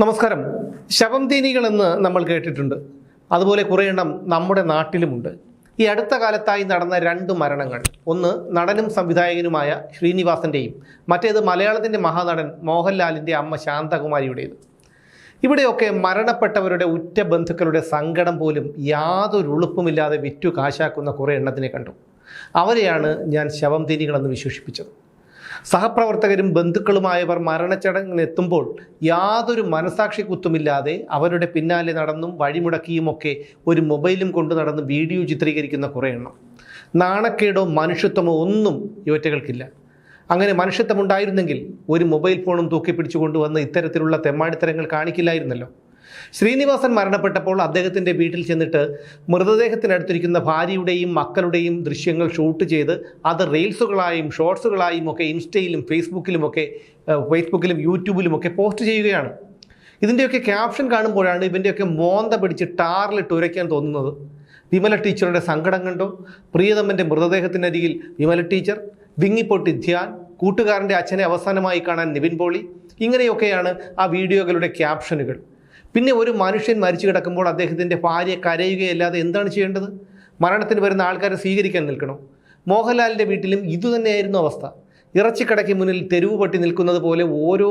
നമസ്കാരം. ശവംതീനികളെന്ന് നമ്മൾ കേട്ടിട്ടുണ്ട്. അതുപോലെ കുറേ എണ്ണം നമ്മുടെ നാട്ടിലുമുണ്ട്. ഈ അടുത്ത കാലത്തായി നടന്ന രണ്ട് മരണങ്ങൾ, ഒന്ന് നടനും സംവിധായകനുമായ ശ്രീനിവാസൻ്റെയും മറ്റേത് മലയാളത്തിൻ്റെ മഹാനടൻ മോഹൻലാലിൻ്റെ അമ്മ ശാന്തകുമാരിയുടേത്. ഇവിടെയൊക്കെ മരണപ്പെട്ടവരുടെ ഉറ്റ ബന്ധുക്കളുടെ സങ്കടം പോലും യാതൊരു ഉളുപ്പുമില്ലാതെ വിറ്റു കാശാക്കുന്ന കുറേ എണ്ണത്തിനെ കണ്ടു. അവരെയാണ് ഞാൻ ശവംതീനികളെന്ന് വിശേഷിപ്പിച്ചത്. സഹപ്രവർത്തകരും ബന്ധുക്കളുമായവർ മരണച്ചടങ്ങിനെത്തുമ്പോൾ യാതൊരു മനസാക്ഷി കുത്തുമില്ലാതെ അവരുടെ പിന്നാലെ നടന്നും വഴിമുടക്കിയുമൊക്കെ ഒരു മൊബൈലും കൊണ്ടു നടന്ന് വീഡിയോ ചിത്രീകരിക്കുന്ന കുറേ എണ്ണം. നാണക്കേടോ മനുഷ്യത്വമോ ഒന്നും ഇവറ്റകൾക്കില്ല. അങ്ങനെ മനുഷ്യത്വമുണ്ടായിരുന്നെങ്കിൽ ഒരു മൊബൈൽ ഫോണും തൂക്കിപ്പിടിച്ചു കൊണ്ടുവന്ന് ഇത്തരത്തിലുള്ള തെമ്മാടിത്തരങ്ങൾ കാണിക്കില്ലായിരുന്നല്ലോ. ശ്രീനിവാസൻ മരണപ്പെട്ടപ്പോൾ അദ്ദേഹത്തിൻ്റെ വീട്ടിൽ ചെന്നിട്ട് മൃതദേഹത്തിനടുത്തിരിക്കുന്ന ഭാര്യയുടെയും മക്കളുടെയും ദൃശ്യങ്ങൾ ഷൂട്ട് ചെയ്ത് അത് റീൽസുകളായും ഷോർട്സുകളായും ഒക്കെ ഇൻസ്റ്റയിലും ഫേസ്ബുക്കിലും യൂട്യൂബിലുമൊക്കെ പോസ്റ്റ് ചെയ്യുകയാണ്. ഇതിൻ്റെയൊക്കെ ക്യാപ്ഷൻ കാണുമ്പോഴാണ് ഇവൻ്റെയൊക്കെ മോന്ത പിടിച്ച് ടാറിലിട്ട് ഉരയ്ക്കാൻ തോന്നുന്നത്. വിമല ടീച്ചറുടെ സങ്കടം കണ്ടോ? പ്രിയതമ്മൻ്റെ മൃതദേഹത്തിനരികിൽ വിമല ടീച്ചർ, വിങ്ങിപ്പൊട്ടി ധ്യാൻ, കൂട്ടുകാരൻ്റെ അച്ഛനെ അവസാനമായി കാണാൻ നിവിൻ പോളി, ഇങ്ങനെയൊക്കെയാണ് ആ വീഡിയോകളുടെ ക്യാപ്ഷനുകൾ. പിന്നെ ഒരു മനുഷ്യൻ മരിച്ചു കിടക്കുമ്പോൾ അദ്ദേഹത്തിൻ്റെ ഭാര്യ കരയുകയല്ലാതെ എന്താണ് ചെയ്യേണ്ടത്? മരണത്തിന് വരുന്ന ആൾക്കാരെ സ്വീകരിക്കാൻ നിൽക്കണോ? മോഹൻലാലിൻ്റെ വീട്ടിലും ഇതുതന്നെയായിരുന്നു അവസ്ഥ. ഇറച്ചിക്കടയ്ക്ക് മുന്നിൽ തെരുവ് പട്ടി നിൽക്കുന്നത് പോലെ ഓരോ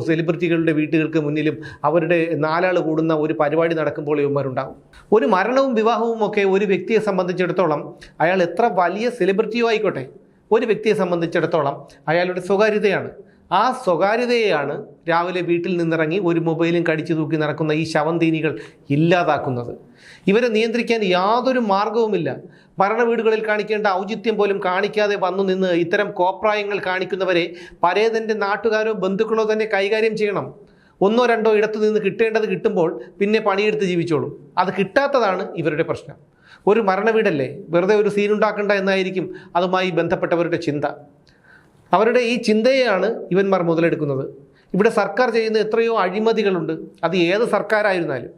സെലിബ്രിറ്റികളുടെ വീട്ടുകൾക്ക് മുന്നിലും അവരുടെ നാലാൾ കൂടുന്ന ഒരു പരിപാടി നടക്കുമ്പോൾ ഇവന്മാരുണ്ടാകും. ഒരു മരണവും വിവാഹവും ഒക്കെ ഒരു വ്യക്തിയെ സംബന്ധിച്ചിടത്തോളം, അയാൾ എത്ര വലിയ സെലിബ്രിറ്റിയോ ആയിക്കോട്ടെ, ഒരു വ്യക്തിയെ സംബന്ധിച്ചിടത്തോളം അയാളുടെ സ്വകാര്യതയാണ്. ആ സ്വകാര്യതയെയാണ് രാവിലെ വീട്ടിൽ നിന്നിറങ്ങി ഒരു മൊബൈലും കടിച്ചു തൂക്കി നടക്കുന്ന ഈ ശവംതീനികൾ ഇല്ലാതാക്കുന്നത്. ഇവരെ നിയന്ത്രിക്കാൻ യാതൊരു മാർഗവുമില്ല. മരണ വീടുകളിൽ കാണിക്കേണ്ട ഔചിത്യം പോലും കാണിക്കാതെ വന്നു നിന്ന് ഇത്തരം കോപ്രായങ്ങൾ കാണിക്കുന്നവരെ പരേതൻ്റെ നാട്ടുകാരോ ബന്ധുക്കളോ തന്നെ കൈകാര്യം ചെയ്യണം. ഒന്നോ രണ്ടോ ഇടത്തു നിന്ന് കിട്ടേണ്ടത് കിട്ടുമ്പോൾ പിന്നെ പണിയെടുത്ത് ജീവിച്ചോളും. അത് കിട്ടാത്തതാണ് ഇവരുടെ പ്രശ്നം. ഒരു മരണവീടല്ലേ, വെറുതെ ഒരു സീനുണ്ടാക്കണ്ട എന്നായിരിക്കും അതുമായി ബന്ധപ്പെട്ടവരുടെ ചിന്ത. അവരുടെ ഈ ചിന്തയെയാണ് ഇവന്മാർ മുതലെടുക്കുന്നത്. ഇവിടെ സർക്കാർ ചെയ്യുന്ന എത്രയോ അഴിമതികളുണ്ട്. അത് ഏത് സർക്കാരായിരുന്നാലും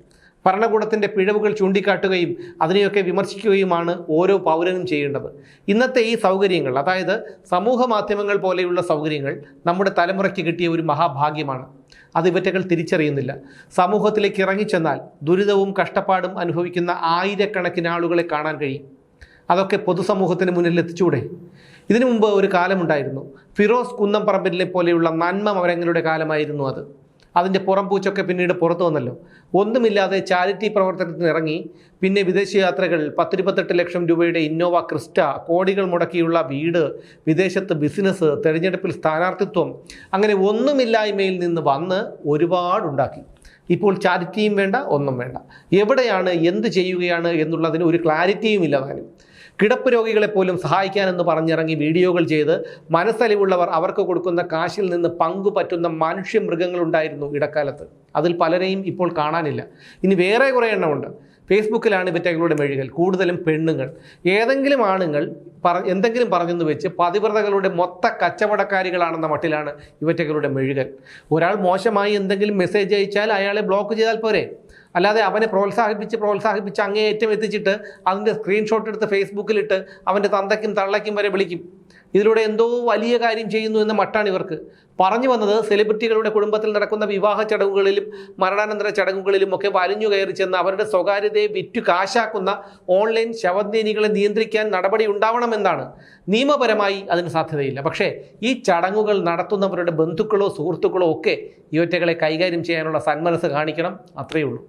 ഭരണകൂടത്തിൻ്റെ പിഴവുകൾ ചൂണ്ടിക്കാട്ടുകയും അതിനെയൊക്കെ വിമർശിക്കുകയുമാണ് ഓരോ പൗരനും ചെയ്യേണ്ടത്. ഇന്നത്തെ ഈ സൗകര്യങ്ങൾ, അതായത് സമൂഹ മാധ്യമങ്ങൾ പോലെയുള്ള സൗകര്യങ്ങൾ നമ്മുടെ തലമുറയ്ക്ക് കിട്ടിയ ഒരു മഹാഭാഗ്യമാണ്. അത് ഇവറ്റകൾ തിരിച്ചറിയുന്നില്ല. സമൂഹത്തിലേക്ക് ഇറങ്ങിച്ചെന്നാൽ ദുരിതവും കഷ്ടപ്പാടും അനുഭവിക്കുന്ന ആയിരക്കണക്കിന് ആളുകളെ കാണാൻ കഴിയും. അതൊക്കെ പൊതുസമൂഹത്തിന് മുന്നിൽ എത്തിച്ചൂടെ? ഇതിനു മുമ്പ് ഒരു കാലമുണ്ടായിരുന്നു, ഫിറോസ് കുന്നംപറമ്പിലെ പോലെയുള്ള നന്മ മരങ്ങളുടെ കാലമായിരുന്നു അത്. അതിൻ്റെ പുറംപൂച്ചൊക്കെ പിന്നീട് പുറത്തു വന്നല്ലോ. ഒന്നുമില്ലാതെ ചാരിറ്റി പ്രവർത്തനത്തിന് ഇറങ്ങി, പിന്നെ വിദേശയാത്രകൾ, 10-28 ലക്ഷം രൂപയുടെ ഇന്നോവ ക്രിസ്റ്റ, കോടികൾ മുടക്കിയുള്ള വീട്, വിദേശത്ത് ബിസിനസ്, തെരഞ്ഞെടുപ്പിൽ സ്ഥാനാർത്ഥിത്വം, അങ്ങനെ ഒന്നുമില്ലായ്മയിൽ നിന്ന് വന്ന് ഒരുപാടുണ്ടാക്കി. ഇപ്പോൾ ചാരിറ്റിയും വേണ്ട, ഒന്നും വേണ്ട. എവിടെയാണ്, എന്ത് ചെയ്യുകയാണ് എന്നുള്ളതിന് ഒരു ക്ലാരിറ്റിയും ഇല്ലാതാനും. കിടപ്പ് രോഗികളെ പോലും സഹായിക്കാനെന്ന് പറഞ്ഞിറങ്ങി വീഡിയോകൾ ചെയ്ത് മനസ്സലിവുള്ളവർ അവർക്ക് കൊടുക്കുന്ന കാശിൽ നിന്ന് പങ്കുപറ്റുന്ന മനുഷ്യമൃഗങ്ങളുണ്ടായിരുന്നു ഇടക്കാലത്ത്. അതിൽ പലരെയും ഇപ്പോൾ കാണാനില്ല. ഇനി വേറെ കുറേ എണ്ണമുണ്ട്. ഫേസ്ബുക്കിലാണ് ഇവറ്റകളുടെ മെഴുകൽ, കൂടുതലും പെണ്ണുങ്ങൾ. ഏതെങ്കിലും ആണുങ്ങൾ എന്തെങ്കിലും പറഞ്ഞെന്ന് വെച്ച് പതിവ്രതകളുടെ മൊത്ത കച്ചവടക്കാരികളാണെന്ന മട്ടിലാണ് ഇവറ്റകളുടെ മെഴുകൽ. ഒരാൾ മോശമായി എന്തെങ്കിലും മെസ്സേജ് അയച്ചാൽ അയാളെ ബ്ലോക്ക് ചെയ്താൽ പോരെ, അല്ലാതെ അവനെ പ്രോത്സാഹിപ്പിച്ച് അങ്ങേയറ്റം എത്തിച്ചിട്ട് അതിൻ്റെ സ്ക്രീൻഷോട്ട് എടുത്ത് ഫേസ്ബുക്കിലിട്ട് അവൻ്റെ തന്തയ്ക്കും തള്ളയ്ക്കും വരെ വിളിക്കും. ഇതിലൂടെ എന്തോ വലിയ കാര്യം ചെയ്യുന്നു എന്ന മട്ടാണ് ഇവർക്ക്. പറഞ്ഞു വന്നത്, സെലിബ്രിറ്റികളുടെ കുടുംബത്തിൽ നടക്കുന്ന വിവാഹ ചടങ്ങുകളിലും മരണാനന്തര ചടങ്ങുകളിലും ഒക്കെ വലിഞ്ഞു കയറി ചെന്ന് അവരുടെ സ്വകാര്യതയെ വിറ്റു കാശാക്കുന്ന ഓൺലൈൻ ശവന്തീനികളെ നിയന്ത്രിക്കാൻ നടപടി ഉണ്ടാവണമെന്നാണ്. നിയമപരമായി അതിന് സാധ്യതയില്ല. പക്ഷേ ഈ ചടങ്ങുകൾ നടത്തുന്നവരുടെ ബന്ധുക്കളോ സുഹൃത്തുക്കളോ ഒക്കെ ഇവറ്റകളെ കൈകാര്യം ചെയ്യാനുള്ള സന്മനസ് കാണിക്കണം. അത്രയേ ഉള്ളൂ.